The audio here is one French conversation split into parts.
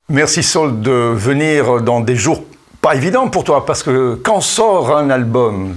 Merci Saul de venir dans des jours pas évidents pour toi, parce que quand sort un album,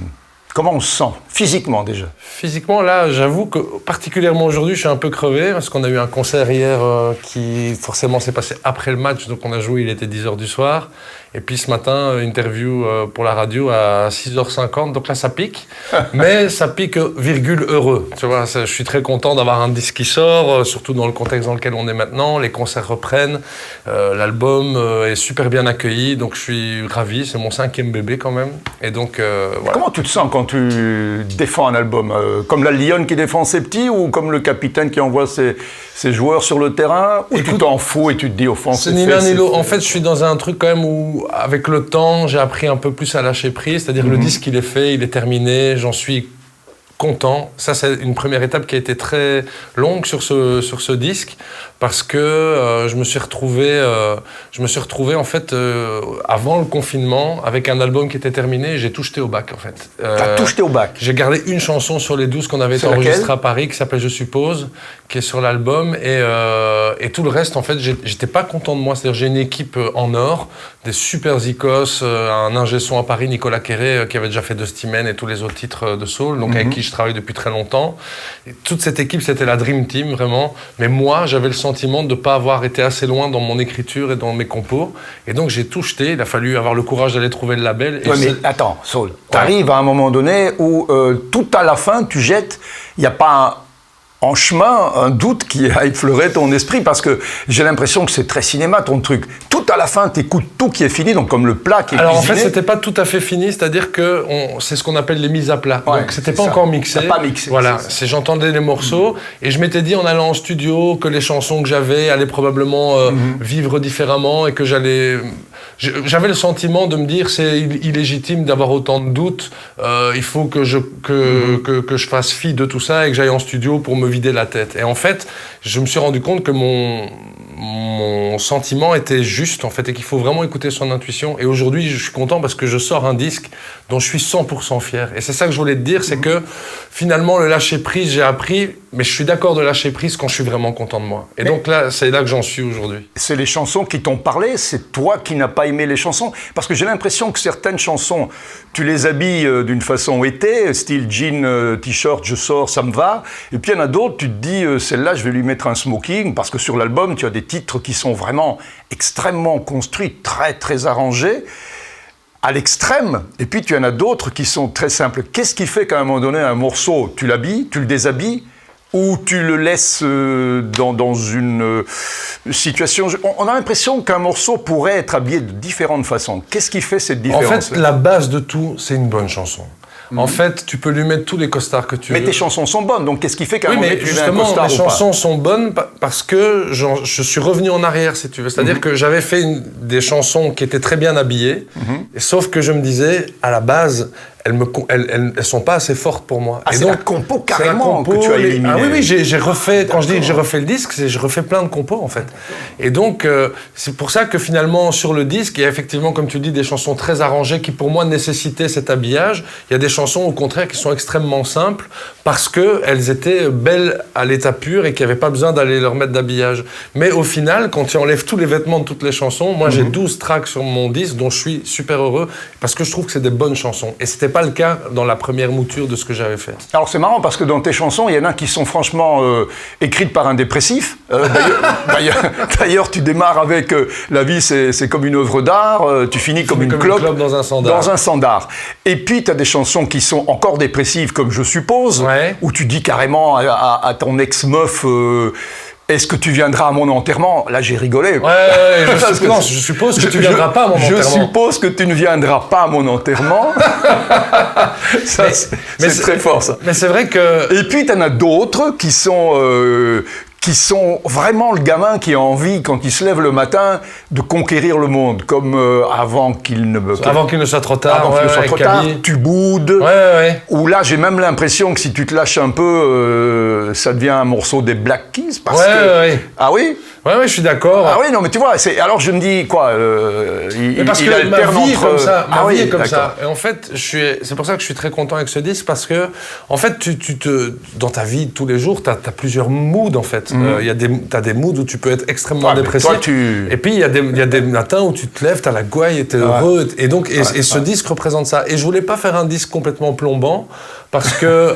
comment on se sent physiquement déjà? Physiquement, là, j'avoue que particulièrement aujourd'hui, je suis un peu crevé parce qu'on a eu un concert hier qui forcément s'est passé après le match, donc on a joué, il était 10h du soir. Et puis ce matin, interview pour la radio à 6h50, donc là ça pique, mais ça pique virgule heureux. Tu vois, je suis très content d'avoir un disque qui sort, surtout dans le contexte dans lequel on est maintenant. Les concerts reprennent, l'album est super bien accueilli, donc je suis ravi, c'est mon 5e bébé quand même. Et donc, voilà. Comment tu te sens quand tu défends un album? Comme la lionne qui défend ses petits ou comme le capitaine qui envoie ses joueurs sur le terrain? Ou tu t'en fous et tu te dis au fond c'est ni l'un ni l'autre. En fait, je suis dans un truc quand même où avec le temps, j'ai appris un peu plus à lâcher prise, c'est-à-dire le disque, il est fait, il est terminé, j'en suis content. Ça, c'est une première étape qui a été très longue sur ce disque, parce que je me suis retrouvé en fait avant le confinement avec un album qui était terminé, j'ai tout jeté au bac en fait. T'as tout jeté au bac? J'ai gardé une chanson sur les 12 qu'on avait enregistrées à Paris qui s'appelle Je suppose, qui est sur l'album, et tout le reste en fait j'étais pas content de moi. C'est-à-dire j'ai une équipe en or, des super zikos, un ingé son à Paris, Nicolas Quéré, qui avait déjà fait Dusty-Men et tous les autres titres de soul, donc avec qui je travaille depuis très longtemps. Et toute cette équipe, c'était la Dream Team vraiment, mais moi j'avais le sentiment de ne pas avoir été assez loin dans mon écriture et dans mes compos. Et donc j'ai tout jeté. Il a fallu avoir le courage d'aller trouver le label. Et mais attends, Saul, t'arrives à un moment donné où tout à la fin, tu jettes, il n'y a pas en chemin un doute qui a effleuré ton esprit, parce que j'ai l'impression que c'est très cinéma ton truc. Tout à la fin, t'écoutes tout qui est fini, donc comme le plat qui est Alors cuisiné. en fait, c'était pas tout à fait fini, c'est-à-dire que c'est ce qu'on appelle les mises à plat. Ouais, donc c'était pas encore mixé. Pas mixé. Voilà, j'entendais les morceaux et je m'étais dit en allant en studio que les chansons que j'avais allaient probablement vivre différemment et que j'avais le sentiment de me dire c'est illégitime d'avoir autant de doutes. Il faut que je fasse fi de tout ça et que j'aille en studio pour me vider la tête. Et en fait, je me suis rendu compte que mon sentiment était juste en fait et qu'il faut vraiment écouter son intuition. Et aujourd'hui, je suis content parce que je sors un disque dont je suis 100% fier. Et c'est ça que je voulais te dire, c'est que finalement le lâcher prise, j'ai appris, mais je suis d'accord de lâcher prise quand je suis vraiment content de moi. Et donc là, c'est là que j'en suis aujourd'hui. C'est les chansons qui t'ont parlé, c'est toi qui n'as pas aimé les chansons? Parce que j'ai l'impression que certaines chansons, tu les habilles d'une façon été, style jean, t-shirt, je sors, ça me va. Et puis il y en a d'autres, tu te dis, celle-là, je vais lui mettre un smoking, parce que sur l'album, tu as des titres qui sont vraiment extrêmement construits, très, très arrangés, à l'extrême. Et puis tu en as d'autres qui sont très simples. Qu'est-ce qui fait qu'à un moment donné, un morceau, tu l'habilles, tu le déshabilles, ou tu le laisses dans une situation... On a l'impression qu'un morceau pourrait être habillé de différentes façons. Qu'est-ce qui fait cette différence? En fait, la base de tout, c'est une bonne chanson. En fait, tu peux lui mettre tous les costards que tu veux. Mais tes chansons sont bonnes, donc qu'est-ce qui fait qu'à un moment donné, tu mets un costard ou pas? Mes chansons sont bonnes parce que je suis revenu en arrière, si tu veux. C'est-à-dire que j'avais fait des chansons qui étaient très bien habillées, et sauf que je me disais, à la base, elles sont pas assez fortes pour moi. Ah, et c'est donc, la compo carrément que tu as éliminé. Ah oui, j'ai refait, quand je dis que j'ai refait le disque, je refais plein de compos en fait. Et donc, c'est pour ça que finalement, sur le disque, il y a effectivement, comme tu dis, des chansons très arrangées qui pour moi nécessitaient cet habillage. Il y a des chansons au contraire qui sont extrêmement simples parce qu'elles étaient belles à l'état pur et qu'il n'y avait pas besoin d'aller leur mettre d'habillage. Mais au final, quand tu enlèves tous les vêtements de toutes les chansons, moi j'ai 12 tracks sur mon disque dont je suis super heureux parce que je trouve que c'est des bonnes chansons. Et c'était pas le cas dans la première mouture de ce que j'avais fait. Alors c'est marrant parce que dans tes chansons, il y en a qui sont franchement écrites par un dépressif. D'ailleurs, tu démarres avec la vie c'est comme une œuvre d'art, tu finis comme une clope dans un sandar. Dans un sandar. Et puis tu as des chansons qui sont encore dépressives, comme Je suppose, où tu dis carrément à ton ex-meuf... Est-ce que tu viendras à mon enterrement? Là, j'ai rigolé. Je suppose que tu ne viendras pas à mon enterrement. Je suppose que tu ne viendras pas à mon enterrement. C'est très fort, ça. Mais c'est vrai que... Et puis, tu en as d'autres qui sont vraiment le gamin qui a envie, quand il se lève le matin, de conquérir le monde, comme avant qu'il ne soit trop tard. Avant qu'il ne soit trop tard, tu boudes. Ou là, j'ai même l'impression que si tu te lâches un peu, ça devient un morceau des Black Keys. Ah oui? Oui, je suis d'accord. Ah oui, non, mais tu vois, alors je me dis, quoi, parce que ma vie est comme ça. Ma vie est comme ça. Et en fait, c'est pour ça que je suis très content avec ce disque, parce que, en fait, dans ta vie, tous les jours, tu as plusieurs moods, en fait. T'as des moods où tu peux être extrêmement dépressif. Et puis, il y a des matins où tu te lèves, t'as la gouaille et t'es heureux. Et donc, ce disque représente ça. Et je voulais pas faire un disque complètement plombant, parce que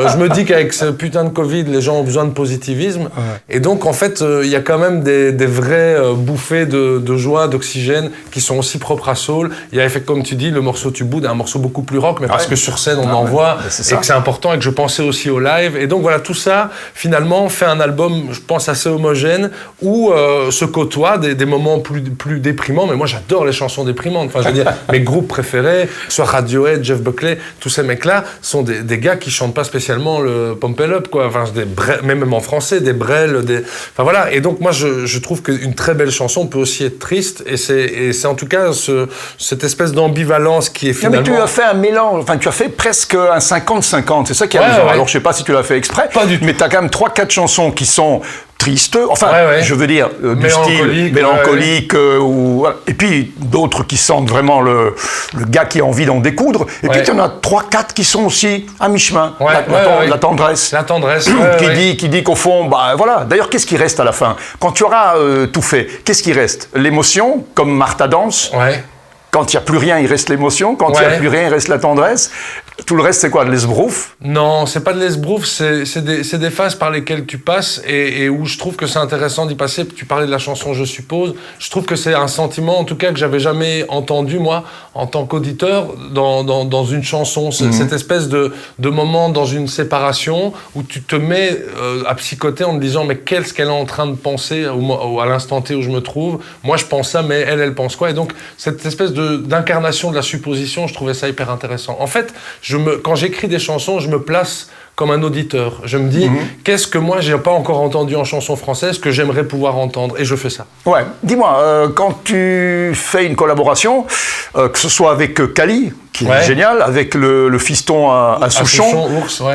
je me dis qu'avec ce putain de Covid, les gens ont besoin de positivisme. Et donc, en fait, il y a quand même des vraies bouffées de joie, d'oxygène, qui sont aussi propres à Soul. Il y a, comme tu dis, le morceau Tu boudes, un morceau beaucoup plus rock, mais parce que sur scène, on en voit, et que c'est important, et que je pensais aussi au live. Et donc, voilà, tout ça, finalement, fait un album, je pense, assez homogène, où se côtoient des moments plus déprimants. Mais moi, j'adore les chansons déprimantes. Enfin, je veux dire, mes groupes préférés, soit Radiohead, Jeff Buckley, tous ces mecs-là, sont des gars qui chantent pas spécialement le Pump It Up, quoi. Enfin, même en français, des Brel, enfin voilà. Et donc moi, je trouve qu'une très belle chanson peut aussi être triste, et c'est en tout cas cette espèce d'ambivalence qui est finalement. Mais tu as fait un mélange, enfin tu as fait presque un 50-50, c'est ça qui est amusant. Alors je sais pas si tu l'as fait exprès, pas du tout. Mais tu as quand même 3-4 chansons qui sont tristes, enfin, je veux dire, du style mélancolique, et puis d'autres qui sentent vraiment le gars qui a envie d'en découdre, et puis tu en as 3-4 qui sont aussi à mi-chemin, la tendresse. La tendresse, qui dit qu'au fond, bah voilà, d'ailleurs, qu'est-ce qui reste à la fin? Quand tu auras tout fait, qu'est-ce qui reste? L'émotion, comme Martha Danse. Quand il n'y a plus rien, il reste l'émotion. Quand il n'y a plus rien, il reste la tendresse. Tout le reste, c'est quoi? De l'esbrouf? Non, c'est pas de l'esbrouf, c'est des phases par lesquelles tu passes et où je trouve que c'est intéressant d'y passer. Tu parlais de la chanson Je suppose. Je trouve que c'est un sentiment, en tout cas, que j'avais jamais entendu, moi, en tant qu'auditeur, dans une chanson. Cette espèce de moment dans une séparation où tu te mets à psychoter en te disant, mais qu'est-ce qu'elle est en train de penser à l'instant T où je me trouve? Moi, je pense ça, mais elle pense quoi? Et donc, cette espèce d'incarnation de la supposition, je trouvais ça hyper intéressant. En fait, quand j'écris des chansons, je me place comme un auditeur. Je me dis, qu'est-ce que moi, j'ai pas encore entendu en chanson française que j'aimerais pouvoir entendre? Et je fais ça. Ouais. Dis-moi, quand tu fais une collaboration, que ce soit avec Kali, qui est génial, avec le fiston à Souchon,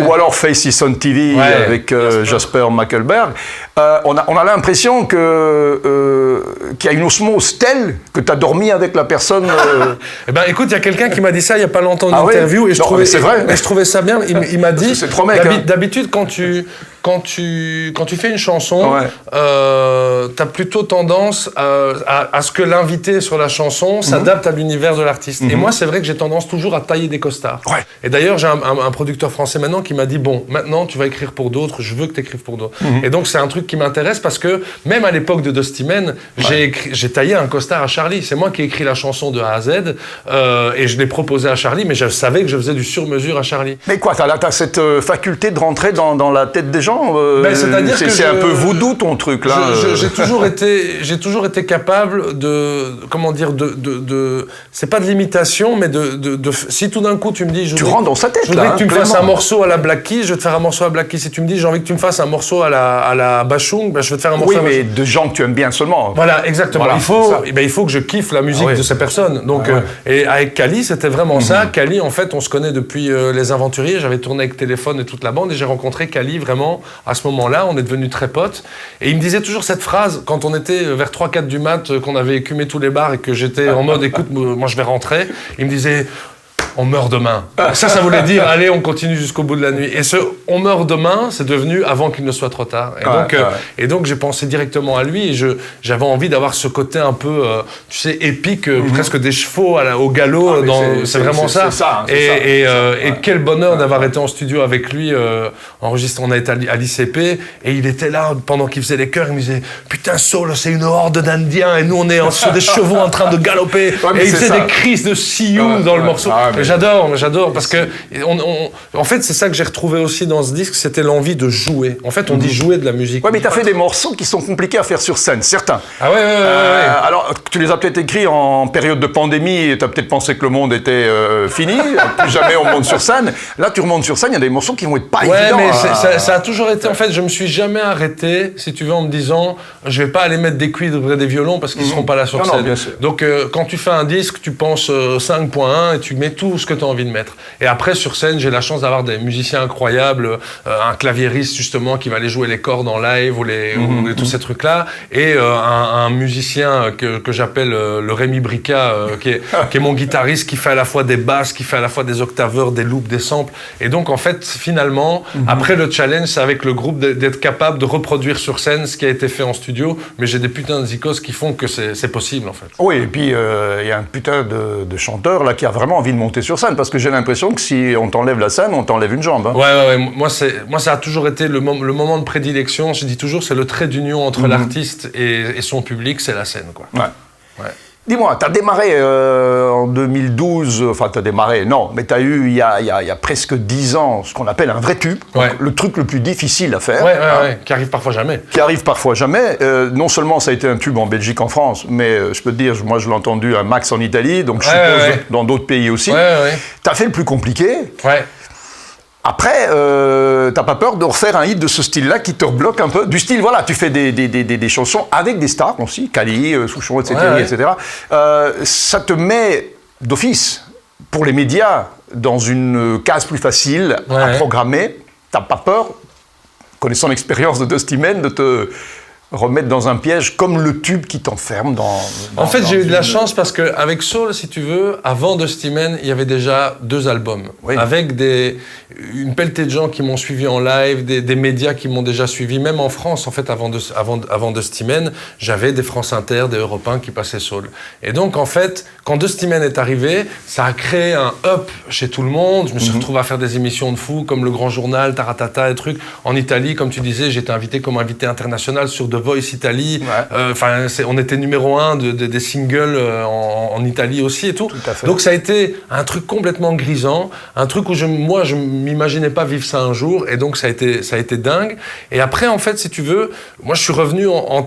ou alors Faces on TV avec Jasper Mackelberg, on a l'impression qu'il y a une osmose telle que tu as dormi avec la personne. Eh ben, écoute, il y a quelqu'un qui m'a dit ça il n'y a pas longtemps en interview, et je trouvais ça bien. Il m'a dit, d'habitude, quand tu fais une chanson, t'as plutôt tendance à ce que l'invité sur la chanson s'adapte à l'univers de l'artiste. Et moi, c'est vrai que j'ai tendance toujours à tailler des costards. Et d'ailleurs, j'ai un producteur français maintenant qui m'a dit, bon, maintenant, tu vas écrire pour d'autres, je veux que tu écrives pour d'autres. Et donc, c'est un truc qui m'intéresse parce que, même à l'époque de Dusty Man, j'ai taillé un costard à Charlie. C'est moi qui ai écrit la chanson de A à Z, et je l'ai proposé à Charlie, mais je savais que je faisais du sur-mesure à Charlie. Mais quoi, t'as cette faculté de rentrer dans la tête des gens? C'est-à-dire que c'est un peu voodoo ton truc là. J'ai toujours été capable de, comment dire, c'est pas de l'imitation, mais si tout d'un coup tu me dis, tu rentres dans sa tête, je voudrais que tu me fasses un morceau à la Black Keys, je vais te faire un morceau à la Black Keys. Si tu me dis, j'ai envie que tu me fasses un morceau à la Bachung, ben je vais te faire un morceau. Oui, mais de gens que tu aimes bien seulement. Voilà, exactement. Voilà, il faut que je kiffe la musique de ces personnes. Donc, et avec Kali, c'était vraiment ça. Kali, en fait, on se connaît depuis Les Aventuriers. J'avais tourné avec Téléphone et toute la bande, et j'ai rencontré Kali vraiment à ce moment-là. On est devenus très potes. Et il me disait toujours cette phrase quand on était vers 3-4 du mat, qu'on avait écumé tous les bars et que j'étais en mode, écoute, moi je vais rentrer. Il me disait, on meurt demain. Ça voulait dire, allez, on continue jusqu'au bout de la nuit. Et ce on meurt demain, c'est devenu avant qu'il ne soit trop tard. Et donc, j'ai pensé directement à lui, et j'avais envie d'avoir ce côté un peu, tu sais, épique, presque des chevaux au galop. C'est vraiment ça. Et quel bonheur d'avoir été en studio avec lui, enregistré. On a été à l'ICP, et il était là pendant qu'il faisait les chœurs. Il me disait, putain, Soul, c'est une horde d'Indiens, et nous, on est sur des chevaux en train de galoper. Et il faisait des crises de Sioux dans le morceau. J'adore, parce que en fait, c'est ça que j'ai retrouvé aussi dans ce disque, c'était l'envie de jouer. En fait, on dit jouer de la musique. Ouais, mais t'as fait des morceaux qui sont compliqués à faire sur scène, certains. Ah ouais. Alors, tu les as peut-être écrits en période de pandémie, et t'as peut-être pensé que le monde était fini, plus jamais on monte sur scène. Là, tu remontes sur scène, il y a des morceaux qui vont être pas évidents. Ouais, mais ça a toujours été, en fait, je me suis jamais arrêté, si tu veux, en me disant, je vais pas aller mettre des cuivres et des violons parce qu'ils seront pas là sur scène. Non, bien sûr. Donc, quand tu fais un disque, tu penses 5.1 et tu mets tout tout ce que tu as envie de mettre. Et après, sur scène, j'ai la chance d'avoir des musiciens incroyables, un claviériste justement qui va aller jouer les cordes en live ou tous ces trucs-là, et un musicien que j'appelle le Rémi Brica, qui est mon guitariste, qui fait à la fois des basses, qui fait à la fois des octaveurs, des loops, des samples. Et donc, en fait, finalement, après le challenge, c'est avec le groupe d'être capable de reproduire sur scène ce qui a été fait en studio. Mais j'ai des putains de zikos qui font que c'est possible, en fait. Oui, et puis il y a un putain de chanteur là qui a vraiment envie de monter sur scène, parce que j'ai l'impression que si on t'enlève la scène, on t'enlève une jambe. Hein. Ouais. Moi, ça a toujours été le moment de prédilection. Je dis toujours, c'est le trait d'union entre l'artiste et son public, c'est la scène, quoi. Ouais. Dis-moi, tu as démarré en 2012, enfin tu as démarré, non, mais tu as eu il y a presque 10 ans ce qu'on appelle un vrai tube, le truc le plus difficile à faire. Ouais, qui arrive parfois jamais. Non seulement ça a été un tube en Belgique, en France, mais je peux te dire, moi je l'ai entendu un max en Italie, donc je suppose dans d'autres pays aussi. Tu as fait le plus compliqué. Ouais. Après, t'as pas peur de refaire un hit de ce style-là qui te rebloque un peu? Du style, voilà, tu fais des chansons avec des stars aussi, Kali, Souchon, etc. Ça te met d'office, pour les médias, dans une case plus facile à programmer. T'as pas peur, connaissant l'expérience de Dusty Man, de te remettre dans un piège comme le tube qui t'enferme En fait, j'ai eu de la chance parce qu'avec Soul, si tu veux, avant Dusty Man, il y avait déjà 2 albums. Avec une pelletée de gens qui m'ont suivi en live, des médias qui m'ont déjà suivi, même en France, en fait, avant Dusty Man, j'avais des France Inter, des Europe 1 qui passaient Soul. Et donc, en fait, quand Dusty Man est arrivé, ça a créé un up chez tout le monde. Je me suis retrouvé à faire des émissions de fous, comme Le Grand Journal, Taratata et trucs. En Italie, comme tu disais, j'étais invité comme invité international sur The Voice Italie. On était numéro 1 des singles en Italie aussi et tout. Tout à fait. Donc ça a été un truc complètement grisant, un truc où je m'imaginais pas vivre ça un jour, et donc ça a été dingue. Et après, en fait, si tu veux, moi je suis revenu dans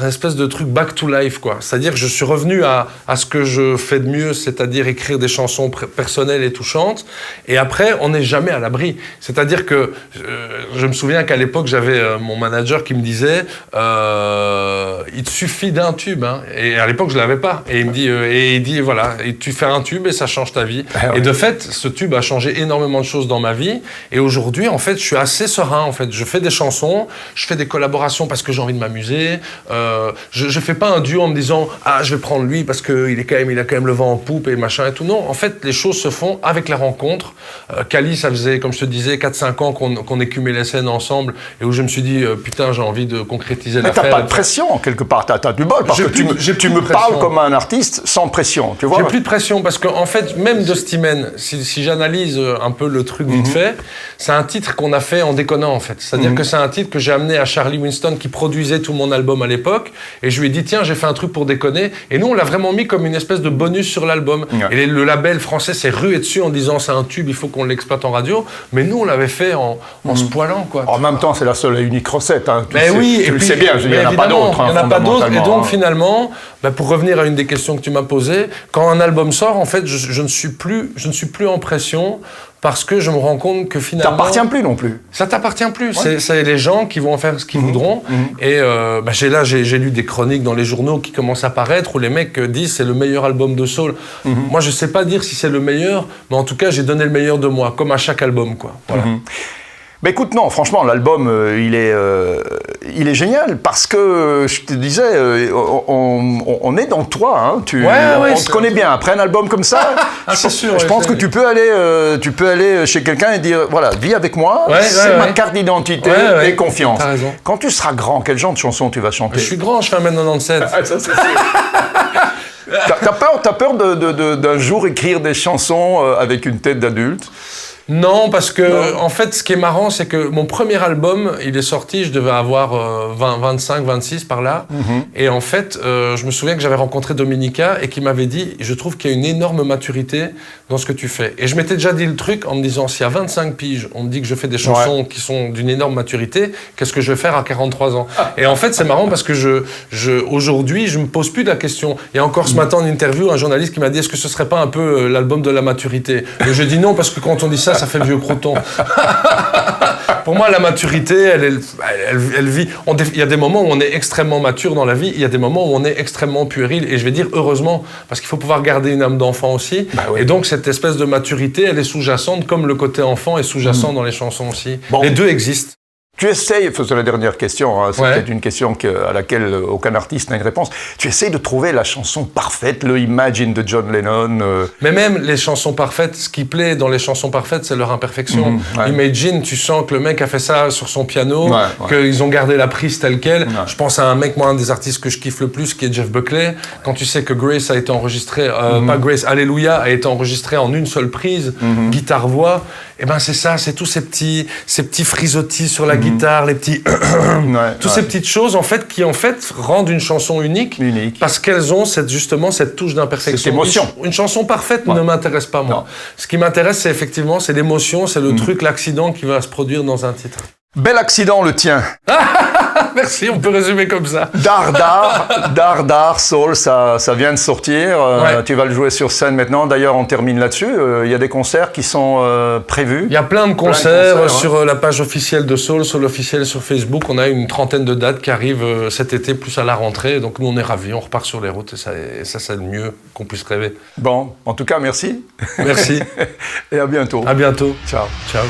une espèce de truc back to life, quoi. C'est-à-dire que je suis revenu à ce que je fais de mieux, c'est-à-dire écrire des chansons personnelles et touchantes. Et après, on n'est jamais à l'abri. C'est-à-dire que je me souviens qu'à l'époque, j'avais mon manager qui me disait il te suffit d'un tube, hein. Et à l'époque je l'avais pas, et il dit voilà, et tu fais un tube et ça change ta vie. Et de fait ce tube a changé énormément de choses dans ma vie, et aujourd'hui en fait je suis assez serein. En fait je fais des chansons, je fais des collaborations parce que j'ai envie de m'amuser, je fais pas un duo en me disant je vais prendre lui parce qu'il a quand même le vent en poupe et machin et tout. Non, en fait les choses se font avec la rencontre. Kali, ça faisait, comme je te disais, 4-5 ans qu'on écumait les scènes ensemble, et où je me suis dit putain, j'ai envie de concrétiser l'affaire. Mais t'as pas de pression, quelque part, t'as du bol, parce que tu me parles comme un artiste sans pression, tu vois. J'ai plus de pression, parce qu'en fait, même Dusty Man, si j'analyse un peu le truc vite fait, c'est un titre qu'on a fait en déconnant, en fait. C'est-à-dire que c'est un titre que j'ai amené à Charlie Winston, qui produisait tout mon album à l'époque, et je lui ai dit, tiens, j'ai fait un truc pour déconner, et nous, on l'a vraiment mis comme une espèce de bonus sur l'album. Et le label français s'est rué dessus en disant, c'est un tube, il faut qu'on l'exploite en radio, mais nous, on l'avait fait en se poilant, quoi. En même temps, c'est la seule et unique recette, hein. Oui, tu le sais bien, il n'y en a pas d'autres. Il n'y en a pas d'autres, et donc finalement, pour revenir à une des questions que tu m'as posées, quand un album sort, en fait, je ne suis plus en pression, parce que je me rends compte que finalement... Ça t'appartient plus non plus. Ça t'appartient plus. C'est les gens qui vont en faire ce qu'ils voudront. Et j'ai lu des chroniques dans les journaux qui commencent à paraître où les mecs disent c'est le meilleur album de soul. Moi, je sais pas dire si c'est le meilleur, mais en tout cas, j'ai donné le meilleur de moi, comme à chaque album, quoi. Voilà. Mais écoute, non, franchement, l'album, il est génial, parce que, je te disais, on est dans toi, hein, on te connaît bien. Après un album comme ça, je pense que tu peux aller chez quelqu'un et dire, voilà, vis avec moi, c'est ma carte d'identité et confiance. T'as raison. Quand tu seras grand, quel genre de chanson tu vas chanter? Je suis grand, je fais 1m97. Ça, c'est sûr. T'as peur d'un jour écrire des chansons avec une tête d'adulte? Non, parce que, en fait, ce qui est marrant, c'est que mon premier album, il est sorti, je devais avoir 25, 26 par là. Et en fait, je me souviens que j'avais rencontré Dominica et qui m'avait dit, je trouve qu'il y a une énorme maturité dans ce que tu fais. Et je m'étais déjà dit le truc en me disant, si à 25 piges, on me dit que je fais des chansons qui sont d'une énorme maturité, qu'est-ce que je vais faire à 43 ans? Et en fait, c'est marrant parce que aujourd'hui, je me pose plus de la question. Il y a encore ce matin en interview, un journaliste qui m'a dit, est-ce que ce serait pas un peu l'album de la maturité? Et je dis non, parce que quand on dit ça fait vieux croton. Pour moi, la maturité, elle vit. Il y a des moments où on est extrêmement mature dans la vie, il y a des moments où on est extrêmement puéril. Et je vais dire heureusement, parce qu'il faut pouvoir garder une âme d'enfant aussi. Bah oui. Et donc, cette espèce de maturité, elle est sous-jacente, comme le côté enfant est sous-jacent dans les chansons aussi. Bon. Les deux existent. Tu essayes, c'est la dernière question, hein, c'est Ouais. peut-être une question à laquelle aucun artiste n'a une réponse. Tu essayes de trouver la chanson parfaite, le Imagine de John Lennon. Mais même les chansons parfaites, ce qui plaît dans les chansons parfaites, c'est leur imperfection. ouais. Imagine, tu sens que le mec a fait ça sur son piano, Ouais, qu'ils ont gardé la prise telle quelle. Ouais. Je pense à un mec, moi, un des artistes que je kiffe le plus, qui est Jeff Buckley. Quand tu sais que Grace a été enregistré, pas Grace, Alléluia a été enregistré en une seule prise, guitare-voix, et ben c'est ça, c'est tous ces petits frisottis sur la guitare, les petits... Toutes ces petites choses, en fait, qui rendent une chanson unique. Parce qu'elles ont justement cette touche d'imperfection. Cette émotion. Une chanson parfaite ne m'intéresse pas, moi. Non. Ce qui m'intéresse, c'est effectivement, c'est l'émotion, c'est le truc, l'accident qui va se produire dans un titre. Bel accident le tien. Merci, on peut résumer comme ça. Dar, Soul, ça vient de sortir. Ouais. Tu vas le jouer sur scène maintenant. D'ailleurs, on termine là-dessus. Il y a des concerts qui sont prévus. Il y a plein de concerts sur la page officielle de Soul, Soul officiel sur Facebook. On a une 30aine de dates qui arrivent cet été, plus à la rentrée. Donc nous, on est ravis, on repart sur les routes et ça c'est le mieux qu'on puisse rêver. Bon, en tout cas, merci. Merci. Et à bientôt. À bientôt. Ciao. Ciao.